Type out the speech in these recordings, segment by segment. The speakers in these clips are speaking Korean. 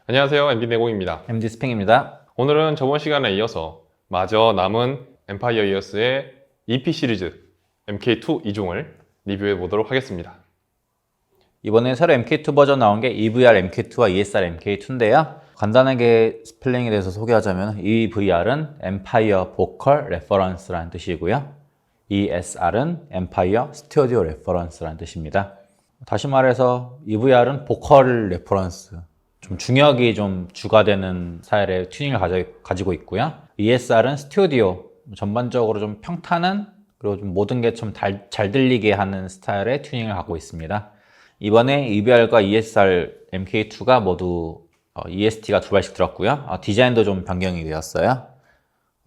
안녕하세요. MB내공입니다. MD 스팽입니다. 오늘은 저번 시간에 이어서 마저 남은 엠파이어 이어스의 EP 시리즈 MK2 2종을 리뷰해 보도록 하겠습니다. 이번에 새로 MK2 버전 나온 게 EVR MK2와 ESR MK2인데요. 간단하게 스펠링에 대해서 소개하자면 EVR은 Empire Vocal Reference라는 뜻이고요. ESR은 Empire Studio Reference라는 뜻입니다. 다시 말해서 EVR은 보컬 레퍼런스, 좀 중역이 좀 주가 되는 스타일의 튜닝을 가지고 있고요. ESR은 스튜디오, 전반적으로 좀 평탄한 그리고 좀 모든 게 좀 잘 들리게 하는 스타일의 튜닝을 갖고 있습니다. 이번에 EVR과 ESR MK2가 모두 EST가 두 발씩 들었고요. 디자인도 좀 변경이 되었어요.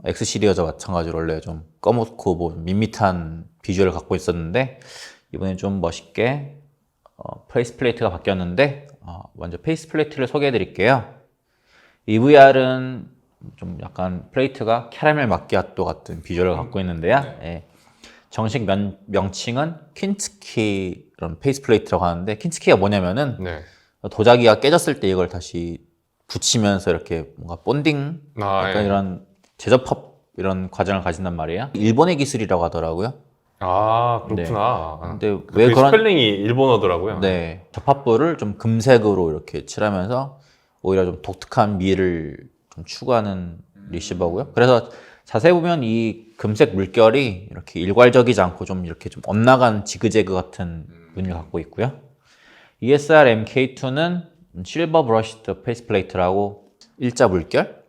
X 시리즈와 마찬가지로 원래 좀 검고 뭐 밋밋한 비주얼을 갖고 있었는데 이번에 좀 멋있게 페이스 플레이트가 바뀌었는데 먼저 페이스 플레이트를 소개해 드릴게요. EVR은 좀 약간 플레이트가 캐러멜 마키아토 같은 비주얼을 갖고 있는데요. 예. 정식 명칭은 퀸츠키 이런 페이스 플레이트라고 하는데, 퀸츠키가 뭐냐면은 도자기가 깨졌을 때 이걸 다시 붙이면서 이렇게 뭔가 본딩 약간 이런 제접합 이런 과정을 가진단 말이에요. 일본의 기술이라고 하더라고요. 아, 그렇구나. 네. 근데 왜 그런 스펠링이 일본어더라고요. 네, 접합부를 좀 금색으로 이렇게 칠하면서 오히려 좀 독특한 미를 좀 추구하는 리시버고요. 그래서 자세히 보면 이 금색 물결이 이렇게 일괄적이지 않고 좀 이렇게 좀 엇나간 지그재그 같은 무늬를 갖고 있고요. ESR MK2는 실버 브러시드 페이스 플레이트라고 일자 물결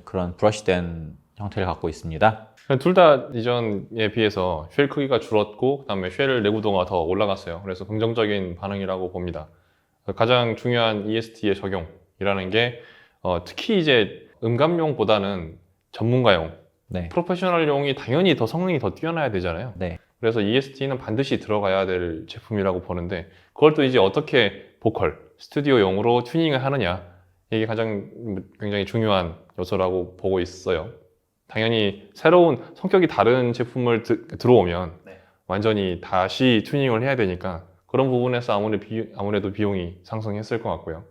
그런 브러시된 형태를 갖고 있습니다. 둘 다 이전에 비해서 쉘 크기가 줄었고 그다음에 쉘 내구도가 더 올라갔어요. 그래서 긍정적인 반응이라고 봅니다. 가장 중요한 EST의 적용이라는 게 특히 이제 음감용보다는 전문가용, 프로페셔널용이 당연히 더 성능이 더 뛰어나야 되잖아요. 그래서 EST는 반드시 들어가야 될 제품이라고 보는데, 그걸 또 이제 어떻게 보컬, 스튜디오용으로 튜닝을 하느냐, 이게 가장 굉장히 중요한 요소라고 보고 있어요. 당연히 새로운 성격이 다른 제품을 들어오면 완전히 다시 튜닝을 해야 되니까 그런 부분에서 아무래도 비용이 상승했을 것 같고요.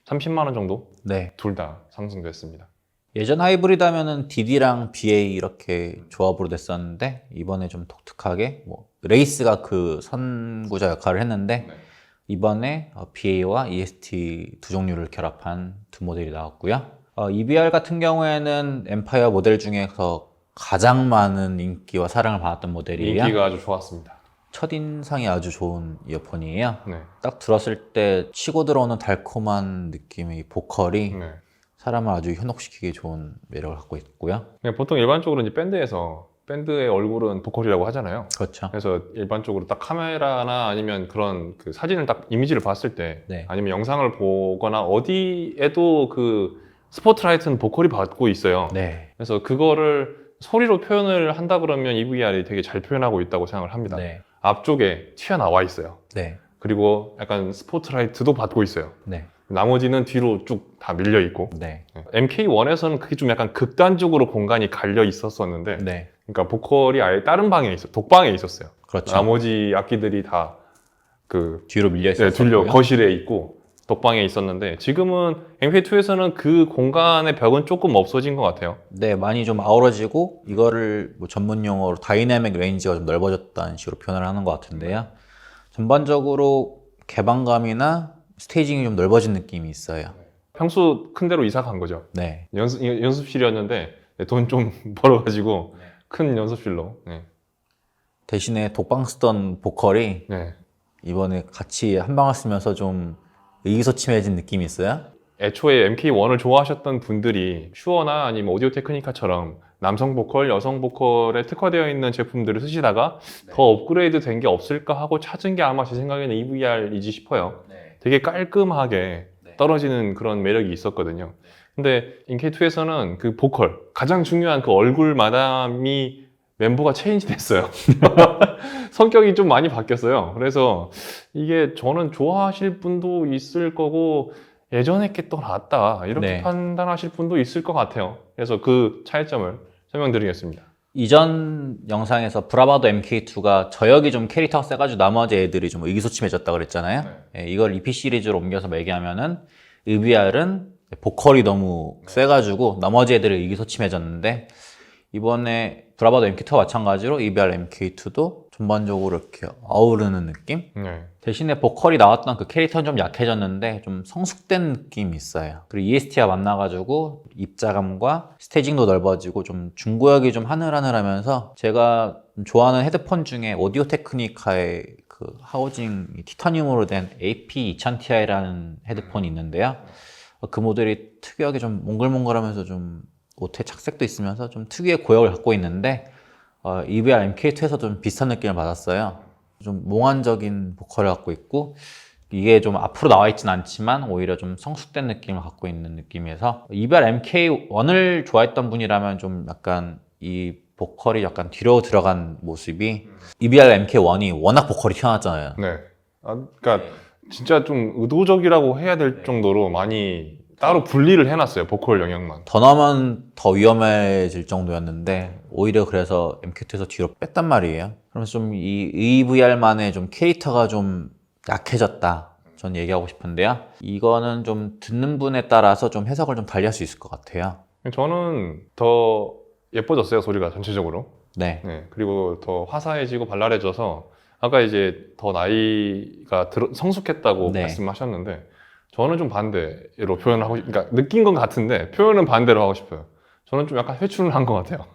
30만 원 정도? 둘 다 상승됐습니다. 예전 하이브리드하면은 DD랑 BA 이렇게 조합으로 됐었는데, 이번에 좀 독특하게 레이스가 그 선구자 역할을 했는데 이번에 BA와 EST 두 종류를 결합한 두 모델이 나왔고요. EVR 같은 경우에는 엠파이어 모델 중에서 가장 많은 인기와 사랑을 받았던 모델이에요. 인기가 아주 좋았습니다. 첫인상이 아주 좋은 이어폰이에요. 딱 들었을 때 치고 들어오는 달콤한 느낌의 보컬이 사람을 아주 현혹시키기 좋은 매력을 갖고 있고요. 보통 일반적으로 이제 밴드의 얼굴은 보컬이라고 하잖아요. 그렇죠. 그래서 일반적으로 딱 카메라나 아니면 그런 그 사진을 딱 이미지를 봤을 때 아니면 영상을 보거나 어디에도 그 스포트라이트는 보컬이 받고 있어요. 그래서 그거를 소리로 표현을 한다 그러면 EVR이 되게 잘 표현하고 있다고 생각을 합니다. 앞쪽에 튀어나와 있어요. 그리고 약간 스포트라이트도 받고 있어요. 나머지는 뒤로 쭉 다 밀려 있고. MK1에서는 그게 좀 약간 극단적으로 공간이 갈려 있었었는데, 그러니까 보컬이 아예 다른 방에 독방에 있었어요. 그렇죠. 나머지 악기들이 다 그 뒤로 밀려 있었어요. 거실에 있고 독방에 있었는데, 지금은 MK2에서는 그 공간의 벽은 조금 없어진 것 같아요. 많이 좀 아우러지고, 이거를 전문 용어로 다이내믹 레인지가 좀 넓어졌다는 식으로 표현을 하는 것 같은데요. 전반적으로 개방감이나 스테이징이 좀 넓어진 느낌이 있어요. 평수 큰 데로 이사 간 거죠. 연습실이었는데 돈 좀 벌어가지고 큰 연습실로. 대신에 독방 쓰던 보컬이 이번에 같이 한 방을 쓰면서 좀 의기소침해진 느낌이 있어요. 애초에 MK1을 좋아하셨던 분들이 슈어나 아니면 오디오 테크니카처럼 남성 보컬, 여성 보컬에 특화되어 있는 제품들을 쓰시다가 더 업그레이드 된 게 없을까 하고 찾은 게 아마 제 생각에는 EVR이지 싶어요. 되게 깔끔하게 떨어지는 그런 매력이 있었거든요. 근데 MK2에서는 그 보컬, 가장 중요한 그 얼굴 마담이 멤버가 체인지 됐어요. 성격이 좀 많이 바뀌었어요. 그래서 이게 저는 좋아하실 분도 있을 거고 예전에 게 또 낫다 이렇게 판단하실 분도 있을 것 같아요. 그래서 그 차이점을 설명드리겠습니다. 이전 영상에서 브라바도 MK2가 저역이 좀 캐릭터가 세가지고 나머지 애들이 좀 의기소침해졌다 그랬잖아요. 이걸 EP 시리즈로 옮겨서 얘기하면은 EVR은 보컬이 너무 세가지고 나머지 애들이 의기소침해졌는데 이번에 브라바도 MK2와 마찬가지로 EBR MK2도 전반적으로 이렇게 어우르는 느낌? 네. 대신에 보컬이 나왔던 그 캐릭터는 좀 약해졌는데 좀 성숙된 느낌이 있어요. 그리고 EST와 만나가지고 입자감과 스테이징도 넓어지고 좀 중고역이 좀 하늘하늘하면서 제가 좋아하는 헤드폰 중에 오디오 테크니카의 그 하우징 티타늄으로 된 AP2000Ti라는 헤드폰이 있는데요. 그 모델이 특이하게 좀 몽글몽글하면서 좀 오테 착색도 있으면서 좀 특유의 고역을 갖고 있는데 EVR MK2에서 좀 비슷한 느낌을 받았어요. 좀 몽환적인 보컬을 갖고 있고 이게 좀 앞으로 나와 있진 않지만 오히려 좀 성숙된 느낌을 갖고 있는 느낌이어서 EVR MK1을 좋아했던 분이라면 좀 약간 이 보컬이 약간 뒤로 들어간 모습이 EVR MK1이 워낙 보컬이 튀어나왔잖아요. 네. 그러니까 진짜 좀 의도적이라고 해야 될 정도로 많이 따로 분리를 해놨어요. 보컬 영역만. 더 넣으면 더 위험해질 정도였는데 오히려 그래서 MK2에서 뒤로 뺐단 말이에요. 그러면서 좀 이 EVR만의 좀 캐릭터가 좀 약해졌다. 전 얘기하고 싶은데요. 이거는 좀 듣는 분에 따라서 좀 해석을 좀 달리할 수 있을 것 같아요. 저는 더 예뻐졌어요. 소리가 전체적으로. 네. 네. 그리고 더 화사해지고 발랄해져서 아까 이제 더 나이가 성숙했다고 네. 말씀하셨는데 저는 좀 반대로 표현을 하고 그러니까 느낀 건 같은데 표현은 반대로 하고 싶어요. 저는 좀 약간 회춘을 한 것 같아요.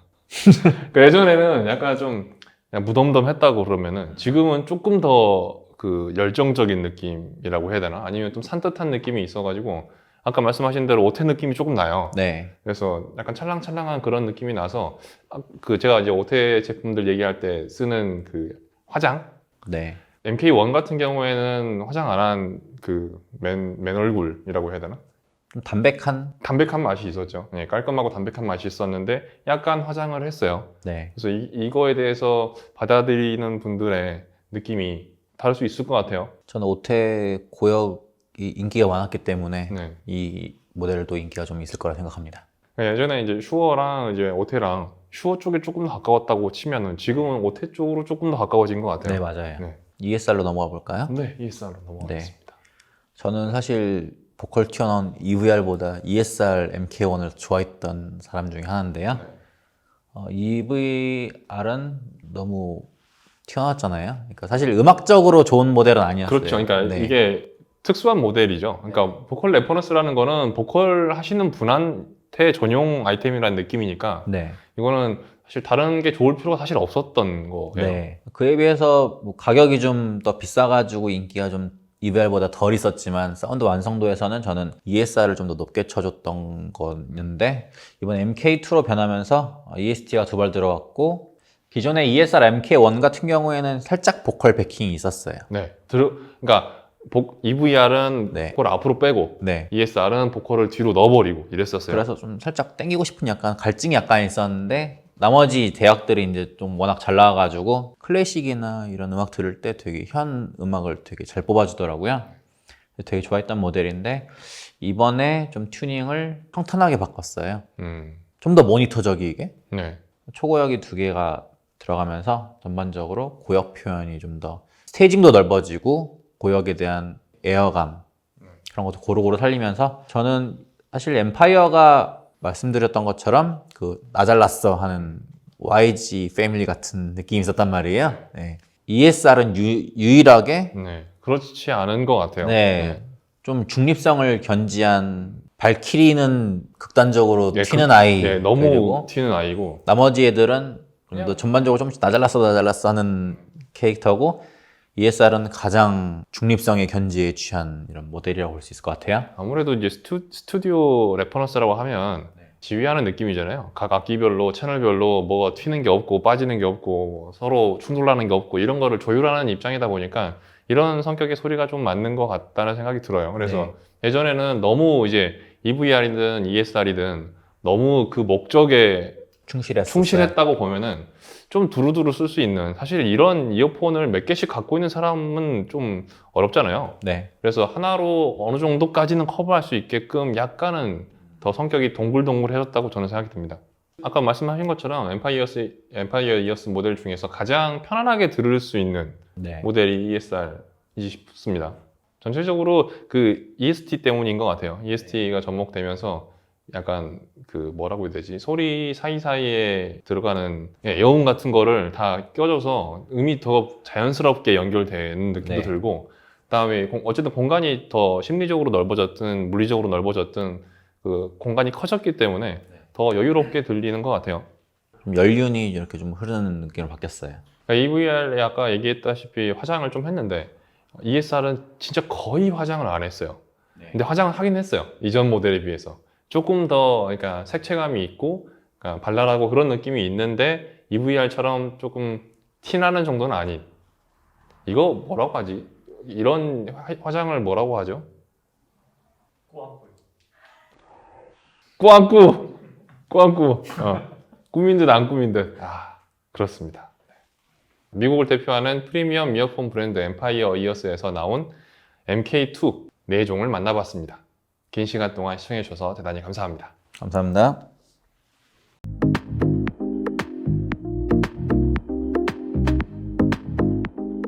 그러니까 예전에는 약간 좀 그냥 무덤덤했다고 그러면은 지금은 조금 더 그 열정적인 느낌이라고 해야 되나? 아니면 좀 산뜻한 느낌이 있어가지고 아까 말씀하신 대로 오테 느낌이 조금 나요. 네. 그래서 약간 찰랑찰랑한 그런 느낌이 나서 그 제가 이제 오테 제품들 얘기할 때 쓰는 그 화장 네. MK1 같은 경우에는 화장 안 한 그 맨 얼굴이라고 해야 되나? 좀 담백한 맛이 있었죠. 네, 깔끔하고 담백한 맛이 있었는데 약간 화장을 했어요. 네. 그래서 이거에 대해서 받아들이는 분들의 느낌이 다를 수 있을 것 같아요. 저는 오테 고역이 인기가 많았기 때문에 네. 이 모델도 인기가 좀 있을 거라 생각합니다. 예전에 이제 슈어랑 이제 오테랑 슈어 쪽에 조금 더 가까웠다고 치면은 지금은 오테 쪽으로 조금 더 가까워진 것 같아요. 네, 맞아요. 네. ESR로 넘어가 볼까요? 네, ESR로 넘어가겠습니다. 저는 사실 보컬 튀어나온 EVR보다 ESR MK1을 좋아했던 사람 중에 하나인데요. EVR은 너무 튀어나왔잖아요. 그러니까 사실 음악적으로 좋은 모델은 아니었어요. 그렇죠. 그러니까 네. 이게 특수한 모델이죠. 그러니까 보컬 레퍼런스라는 거는 보컬 하시는 분한테 전용 아이템이라는 느낌이니까 네. 이거는 사실 다른 게 좋을 필요가 사실 없었던 거예요. 네. 그에 비해서 뭐 가격이 좀 더 비싸가지고 인기가 좀 EVR보다 덜 있었지만 사운드 완성도에서는 저는 ESR을 좀 더 높게 쳐줬던 거였는데 이번 MK2로 변하면서 EST가 두 발 들어갔고 기존의 ESR MK1 같은 경우에는 살짝 보컬 베킹이 있었어요. 네. 그러니까 EVR은 네. 보컬 앞으로 빼고 네. ESR은 보컬을 뒤로 넣어버리고 이랬었어요. 그래서 좀 살짝 땡기고 싶은 약간 갈증이 약간 있었는데 나머지 대학들이 이제 좀 워낙 잘 나와가지고 클래식이나 이런 음악 들을 때 되게 현 음악을 되게 잘 뽑아주더라고요. 되게 좋아했던 모델인데 이번에 좀 튜닝을 평탄하게 바꿨어요. 좀 더 모니터적이게 네. 초고역이 두 개가 들어가면서 전반적으로 고역 표현이 좀 더 스테이징도 넓어지고 고역에 대한 에어감 그런 것도 고루고루 살리면서 저는 사실 엠파이어가 말씀드렸던 것처럼 그 나잘났어 하는 YG 패밀리 같은 느낌이 있었단 말이에요. 네. ESR은 유일하게 네. 그렇지 않은 것 같아요. 네. 좀 중립성을 견지한 발키리는 극단적으로 네, 튀는 아이 네, 너무 그리고 튀는 아이고 나머지 애들은 좀 더 전반적으로 좀씩 나잘났어 하는 캐릭터고 ESR은 가장 중립성의 견지에 취한 이런 모델이라고 볼 수 있을 것 같아요. 아무래도 이제 스튜디오 레퍼런스라고 하면 지휘하는 느낌이잖아요. 각 악기별로 채널별로 뭐가 튀는 게 없고 빠지는 게 없고 서로 충돌하는 게 없고 이런 거를 조율하는 입장이다 보니까 이런 성격의 소리가 좀 맞는 것 같다는 생각이 들어요. 그래서 예전에는 너무 이제 EVR이든 ESR이든 너무 그 목적에 충실했다고 보면은 좀 두루두루 쓸 수 있는 사실 이런 이어폰을 몇 개씩 갖고 있는 사람은 좀 어렵잖아요. 네. 그래서 하나로 어느 정도까지는 커버할 수 있게끔 약간은 더 성격이 동글동글해졌다고 저는 생각이 듭니다. 아까 말씀하신 것처럼 엠파이어 이어스 모델 중에서 가장 편안하게 들을 수 있는 네. 모델이 ESR이지 싶습니다. 전체적으로 그 EST 때문인 것 같아요. EST가 접목되면서 약간 그 뭐라고 해야 되지? 소리 사이사이에 들어가는 여운 같은 거를 다 껴줘서 음이 더 자연스럽게 연결되는 느낌도 네. 들고, 그다음에 어쨌든 공간이 더 심리적으로 넓어졌든 물리적으로 넓어졌든 그 공간이 커졌기 때문에 더 여유롭게 들리는 것 같아요. 좀 연륜이 이렇게 좀 흐르는 느낌으로 바뀌었어요. 그러니까 EVR에 아까 얘기했다시피 화장을 좀 했는데 ESR은 진짜 거의 화장을 안 했어요. 근데 화장을 하긴 했어요. 이전 모델에 비해서. 조금 더 그러니까 색채감이 있고 그러니까 발랄하고 그런 느낌이 있는데 EVR처럼 조금 티나는 정도는 아닌. 이거 뭐라고 하지? 이런 화장을 뭐라고 하죠? 꾸안꾸! 꾸안꾸! 꾸민 듯 안 꾸민 듯. 그렇습니다. 미국을 대표하는 프리미엄 이어폰 브랜드 엠파이어 이어스에서 나온 MK2 4종을 만나봤습니다. 긴 시간 동안 시청해 주셔서 대단히 감사합니다. 감사합니다.